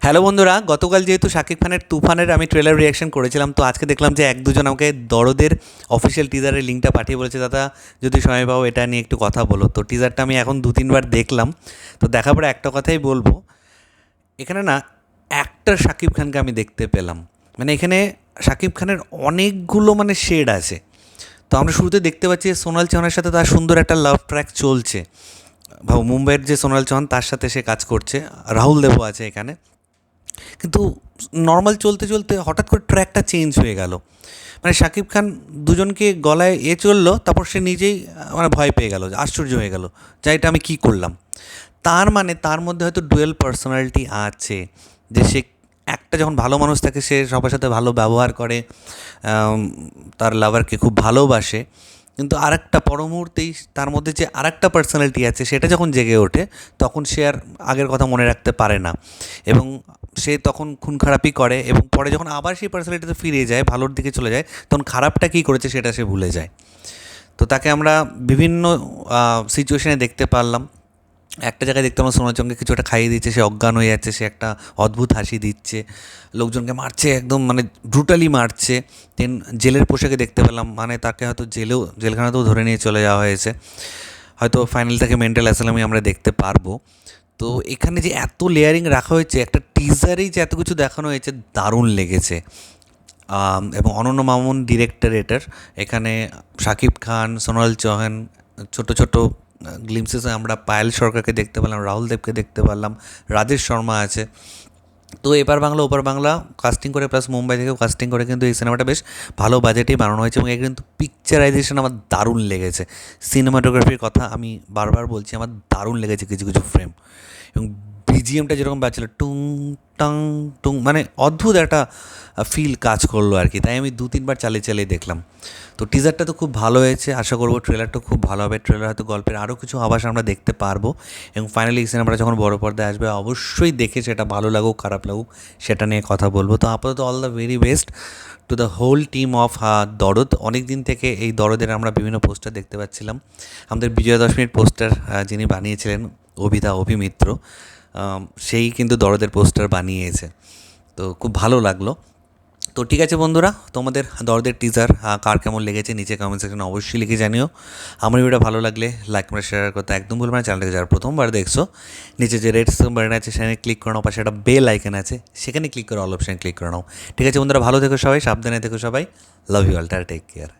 Hello বন্ধুরা, গতকাল যেহেতু শাকিব খানের তুফানের আমি ট্রেলার রিয়াকশন করেছিলাম, তো আজকে দেখলাম যে এক দুজন আমাকে দরদের অফিসিয়াল টিজারের লিঙ্কটা পাঠিয়ে বলেছে, দাদা যদি সময় পাও এটা নিয়ে একটু কথা বলো। তো টিজারটা আমি এখন 2-3 বার দেখলাম। তো দেখার পরে একটা কথাই বলবো, এখানে না একটা শাকিব খানকে আমি দেখতে পেলাম। মানে এখানে শাকিব খানের অনেকগুলো শেড আছে। তো আমরা শুরুতে দেখতে পাচ্ছি সোনাল চৌহানের সাথে তার সুন্দর একটা লাভ ট্র্যাক চলছে। ভাবো, মুম্বাইয়ের যে সোনাল চৌহান তার সাথে সে কাজ করছে, রাহুল দেবও আছে এখানে। কিন্তু নর্মাল চলতে চলতে হঠাৎ করে ট্র্যাকটা চেঞ্জ হয়ে গেল। শাকিব খান দুজনকে গলায় চললো, তারপর সে নিজেই ভয় পেয়ে গেল, আশ্চর্য হয়ে গেল যে এটা আমি কী করলাম। তার মধ্যে হয়তো ডুয়েল পার্সোনালিটি আছে, যে সে একটা যখন ভালো মানুষ থাকে সে সবার সাথে ভালো ব্যবহার করে, তার লাভারকে খুব ভালোবাসে, কিন্তু আরেকটা পর মুহূর্তেই তার মধ্যে যে আরেকটা পার্সোনালিটি আছে সেটা যখন জেগে ওঠে তখন সে আর আগের কথা মনে রাখতে পারে না, এবং সে তখন খুন খারাপই করে, এবং পরে যখন আবার সেই পার্সোনালিটিতে ফিরে যায়, ভালোর দিকে চলে যায়, তখন খারাপটা কী করেছে সেটা সে ভুলে যায়। তো তাকে আমরা বিভিন্ন সিচুয়েশনে দেখতে পারলাম। একটা জায়গায় দেখতে আমরা সোনার চঙ্গে কিছু একটা খাইয়ে দিচ্ছে, সে অজ্ঞান হয়ে যাচ্ছে, সে একটা অদ্ভুত হাসি দিচ্ছে, লোকজনকে মারছে, একদম ব্রুটালি মারছে। দেন জেলের পোশাকে দেখতে পেলাম, তাকে হয়তো জেলখানাতেও ধরে নিয়ে চলে যাওয়া হয়েছে, হয়তো ফাইনাল তাকে মেন্টাল অ্যাসাইলামে আমরা দেখতে পারবো। তো এখানে যে এত লেয়ারিং রাখা হয়েছে, একটা টিজারেই যে এত কিছু দেখানো হয়েছে, দারুণ লেগেছে। এবং অনন্য মামুন ডিরেক্টর এটার। এখানে শাকিব খান, সোনাল চৌহান, ছোট ছোট গ্লিমসেসে আমরা পায়েল সরকারকে দেখতে পেলাম, রাহুল দেবকে দেখতে পারলাম, রাজেশ শর্মা আছে। তো এপার বাংলা ওপার বাংলা কাস্টিং করে, প্লাস মুম্বাই থেকেও কাস্টিং করে কিন্তু এই সিনেমাটা বেশ ভালো বাজেটেই বানানো হয়েছে, এবং এর কিন্তু পিকচারাইজেশন আমার দারুণ লেগেছে। সিনেমাটোগ্রাফির কথা আমি বারবার বলছি, আমার দারুণ লেগেছে কিছু কিছু ফ্রেম, এবং বিজিএমটা যেরকম বাজছিল টুং টাং টুং, অদ্ভুত একটা ফিল কাজ করলো আর কি। তাই আমি 2-3 বার চালিয়ে চালিয়ে দেখলাম। তো টিজারটা তো খুব ভালো হয়েছে, আশা করবো ট্রেলারটা খুব ভালো হবে। ট্রেলার হয়তো গল্পের আরও কিছু আভাস আমরা দেখতে পারবো, এবং ফাইনালি এই সিনেমাটা যখন বড় পর্দায় আসবে অবশ্যই দেখে সেটা ভালো লাগুক খারাপ লাগুক সেটা নিয়ে কথা বলবো। তো আপাতত all the very best to the whole team of দরদ। অনেক দিন থেকে এই দরদের আমরা বিভিন্ন পোস্টার দেখতে পাচ্ছিলাম। আমাদের বিজয়া দশমীর পোস্টার যিনি বানিয়েছিলেন, অভিমিত্র, সেই কিন্তু দরদের পোস্টার বানিয়েছে। তো খুব ভালো লাগলো। তো ঠিক আছে বন্ধুরা, তোমাদের দরদের টিজার কার কেমন লেগেছে নিচে কমেন্ট সেকশনে অবশ্যই লিখে জানিও। আমার ভিডিওটা ভালো লাগলে লাইক করে শেয়ার করতে একদম ভুলবে না। চ্যানেলটাকে যারা প্রথমবার দেখছো, নিচে যে রেড বাটন আছে সেখানে ক্লিক করে নাও, পাশে একটা বেল আইকন আছে সেখানে ক্লিক করে অল অপশানে ক্লিক করে নাও। ঠিক আছে বন্ধুরা, ভালো থেকো সবাই, সাবধানে থেকো সবাই, love you all, take care.